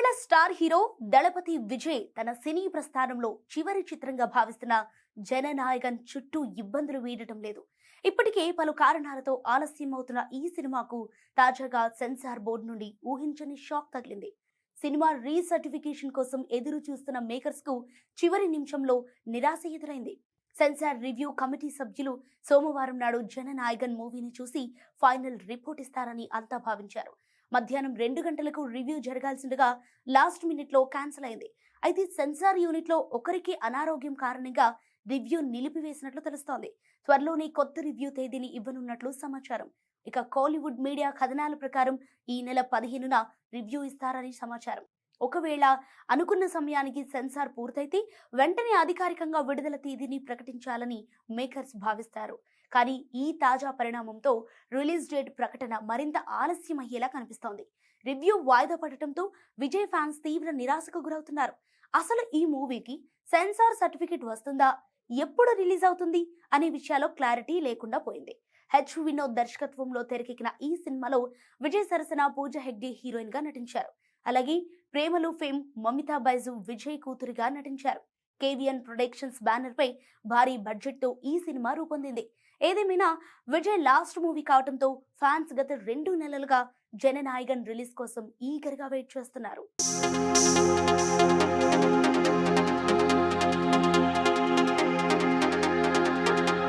తమిళ star hero దళపతి విజయ్ తన సినీ ప్రస్థానంలో చివరి చిత్రంగా భావిస్తున్న జననాయకన్ చుట్టూ ఇబ్బందులు వీడటం లేదు. ఇప్పటికే పలు కారణాలతో ఆలస్యం అవుతున్న ఈ సినిమాకు తాజాగా సెన్సార్ బోర్డు నుండి ఊహించని షాక్ తగిలింది. సినిమా రీసర్టిఫికేషన్ కోసం ఎదురు చూస్తున్న మేకర్స్ కు చివరి నిమిషంలో నిరాశ ఎదురైంది. సెన్సార్ రివ్యూ కమిటీ సభ్యులు సోమవారం నాడు జననాయకన్ మూవీని చూసి ఫైనల్ రిపోర్ట్ ఇస్తారని అంతా భావించారు. మధ్యాహ్నం 2 గంటలకు రివ్యూ జరగాల్సిండగా లాస్ట్ మినిట్ లో క్యాన్సిల్ అయింది. అయితే సెన్సార్ యూనిట్ లో ఒకరికి అనారోగ్యం కారణంగా రివ్యూ నిలిపివేసినట్లు తెలుస్తోంది. త్వరలోనే కొత్త రివ్యూ తేదీని ఇవ్వనున్నట్లు సమాచారం. ఇక కోలీవుడ్ మీడియా కథనాల ప్రకారం ఈ నెల 15న రివ్యూ ఇస్తారని సమాచారం. ఒకవేళ అనుకున్న సమయానికి సెన్సార్ పూర్తయితే వెంటనే అధికారికంగా విడుదల తేదీని ప్రకటించాలని మేకర్స్ భావిస్తారు. కానీ ఈ తాజా పరిణామంతో రిలీజ్ డేట్ ప్రకటన మరింత ఆలస్యం అయ్యేలా కనిపిస్తోంది. రివ్యూ వాయిదా పడటంతో విజయ్ ఫ్యాన్స్ తీవ్ర నిరాశకు గురవుతున్నారు. అసలు ఈ మూవీకి సెన్సార్ సర్టిఫికెట్ వస్తుందా, ఎప్పుడు రిలీజ్ అవుతుంది అనే విషయాల్లో క్లారిటీ లేకుండా పోయింది. వినోద్ దర్శకత్వంలో తెరకెక్కిన ఈ సినిమాలో విజయ్ సరసన పూజ హెగ్డే హీరోయిన్ గా నటించారు. అలాగే ప్రేమలు ఫేమ్ మమితా బైజు విజయ్ కూతురిగా నటించారు. కేవిఎన్ ప్రొడక్షన్స్ బ్యానర్ పై భారీ బడ్జెట్ తో ఈ సినిమా రూపొందింది. ఏదేమైనా విజయ్ లాస్ట్ మూవీ కావడంతో ఫ్యాన్స్ గత 2 నెలలుగా జననాయకన్ రిలీజ్ కోసం ఈగర్ గా వెయిట్ చేస్తున్నారు.